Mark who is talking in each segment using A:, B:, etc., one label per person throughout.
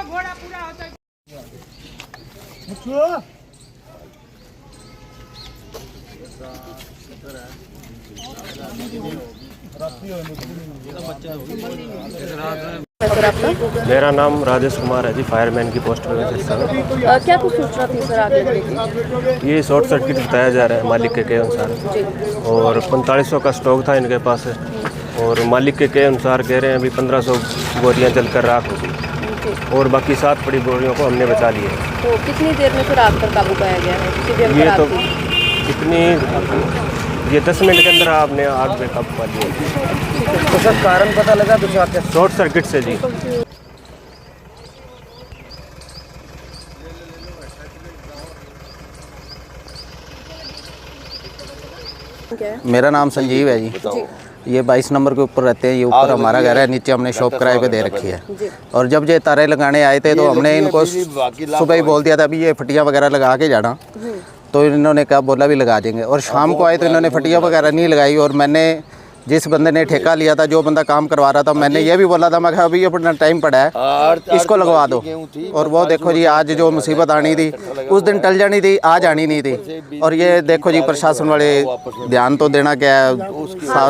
A: घोड़ा पूरा होता है।
B: मेरा नाम राजेश कुमार है जी, फायरमैन की पोस्ट पर।
C: क्या कुछ सूचना थी सर आग लगने की?
B: ये शॉर्ट सर्किट बताया जा रहा है मालिक के अनुसार, और 4500 का स्टॉक था इनके पास, और मालिक के अनुसार कह रहे हैं अभी 1500 बोरियां जलकर राख हो गई, और बाकी 7 बड़ी बोरियों को हमने बचा लिया।
C: तो कितनी देर में फिर आग पर काबू पाया गया है?
B: ये तो ये 10 मिनट के अंदर आपने आग पे काबू पा लिया।
D: तो सर कारण पता लगा
B: शॉर्ट सर्किट से जी।
D: मेरा नाम संजीव है जी। ये 22 नंबर के ऊपर रहते हैं। ये ऊपर हमारा घर है, नीचे हमने शॉप किराए पे दे रखी है। और जब ये तारे लगाने आए थे तो हमने इनको सुबह ही बोल दिया था अभी ये फटियाँ वगैरह लगा के जाना, तो इन्होंने कहा बोला भी लगा देंगे। और शाम को आए तो इन्होंने फटियाँ वगैरह नहीं लगाई। और मैंने जिस बंदे ने ठेका लिया था, जो बंदा काम करवा रहा था, मैंने ये भी बोला था, मैं कहा अभी अपना टाइम पड़ा है, इसको लगवा दो। और वो देखो जी, आज जो मुसीबत आनी थी उस दिन टल जानी थी, आज आनी नहीं थी। और ये देखो जी, प्रशासन वाले ध्यान तो देना क्या है,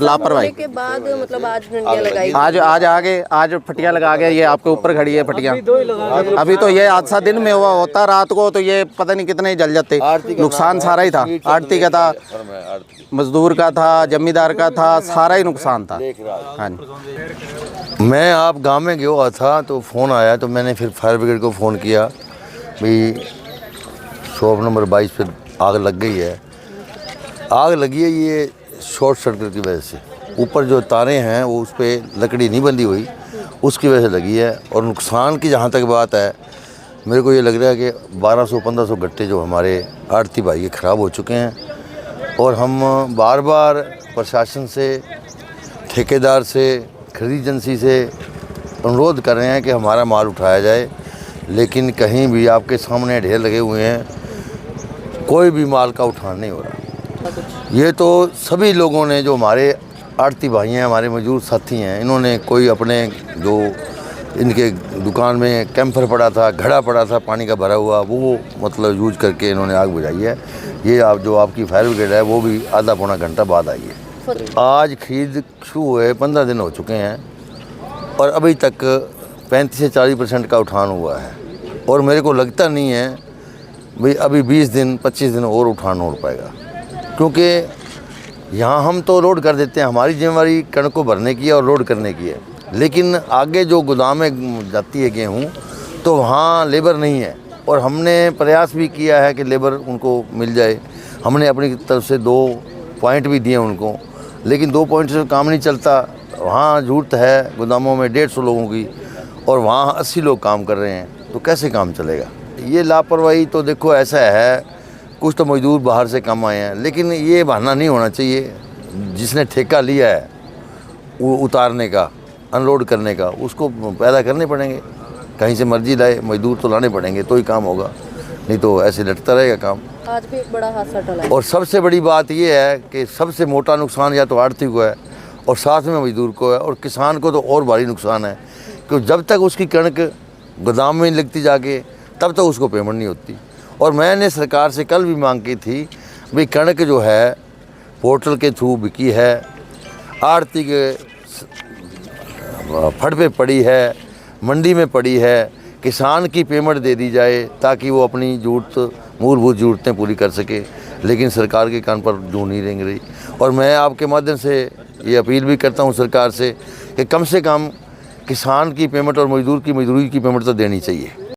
D: लापरवाही
C: के बाद मतलब आज डंडियां लगाई,
D: आज फटियाँ लगा गए। ये आपके ऊपर खड़ी है फटियाँ। अभी तो ये हादसा दिन में हुआ, होता रात को तो ये पता नहीं कितने जल जाते। नुकसान सारा ही था, आड़ती का था, मजदूर का था, जमींदार का था, सारा ही नुकसान था। हाँ जी।
E: मैं आप गांव में गया हुआ था तो फ़ोन आया, तो मैंने फिर फायर ब्रिगेड को फ़ोन किया भाई शॉप नंबर 22 पे आग लग गई है। आग लगी है ये शॉर्ट सर्किट की वजह से। ऊपर जो तारे हैं वो उस पर लकड़ी नहीं बंधी हुई, उसकी वजह से लगी है। और नुकसान की जहाँ तक बात है, मेरे को ये लग रहा है कि 1200-1500 गट्टे जो हमारे आड़ती भाई के ख़राब हो चुके हैं। और हम बार बार प्रशासन से, ठेकेदार से, खरीद एजेंसी से अनुरोध कर रहे हैं कि हमारा माल उठाया जाए, लेकिन कहीं भी आपके सामने ढेर लगे हुए हैं, कोई भी माल का उठान नहीं हो रहा। ये तो सभी लोगों ने, जो हमारे आड़ती भाई हैं, हमारे मजदूर साथी हैं, इन्होंने कोई अपने जो इनके दुकान में कैंपर पड़ा था, घड़ा पड़ा था पानी का भरा हुआ, वो मतलब यूज करके इन्होंने आग बुझाई है। ये आप जो आपकी फायर ब्रिगेड है वो भी आधा पौना घंटा बाद आई है। आज खरीद शुरू हुए 15 दिन हो चुके हैं और अभी तक 35 से 40% का उठान हुआ है। और मेरे को लगता नहीं है भाई अभी 20 दिन 25 दिन और उठान हो पाएगा, क्योंकि यहाँ हम तो लोड कर देते हैं, हमारी जिम्मेवारी कणक को भरने की है और लोड करने की है। लेकिन आगे जो गोदाम में जाती है गेहूँ, तो वहाँ लेबर नहीं है। और हमने प्रयास भी किया है कि लेबर उनको मिल जाए। हमने अपनी तरफ से 2 पॉइंट भी दिए उनको, लेकिन 2 पॉइंट से काम नहीं चलता। वहाँ ज़रूरत है गोदामों में 150 लोगों की, और वहाँ 80 लोग काम कर रहे हैं, तो कैसे काम चलेगा? ये लापरवाही तो देखो ऐसा है, कुछ तो मजदूर बाहर से कम आए हैं, लेकिन ये बहाना नहीं होना चाहिए। जिसने ठेका लिया है वो उतारने का, अनलोड करने का, उसको पैदा करने पड़ेंगे। कहीं से मर्जी लाए, मजदूर तो लाने पड़ेंगे तो ही काम होगा, नहीं तो ऐसे लटता रहेगा काम।
C: आज भी एक बड़ा हादसा टला है।
E: और सबसे बड़ी बात यह है कि सबसे मोटा नुकसान या तो आड़ती को है और साथ में मजदूर को है, और किसान को तो और भारी नुकसान है, क्योंकि जब तक उसकी कणक गोदाम में नहीं लगती जाके, तब तक उसको पेमेंट नहीं होती। और मैंने सरकार से कल भी मांग की थी भाई कणक जो है पोर्टल के थ्रू बिकी है, आड़ती के फड़ पे पड़ी है, मंडी में पड़ी है, किसान की पेमेंट दे दी जाए ताकि वो अपनी मूलभूत ज़रूरतें पूरी कर सके। लेकिन सरकार के कान पर जूं नहीं रेंग रही। और मैं आपके माध्यम से ये अपील भी करता हूँ सरकार से कि कम से कम किसान की पेमेंट और मजदूर की मजदूरी की पेमेंट तो देनी चाहिए।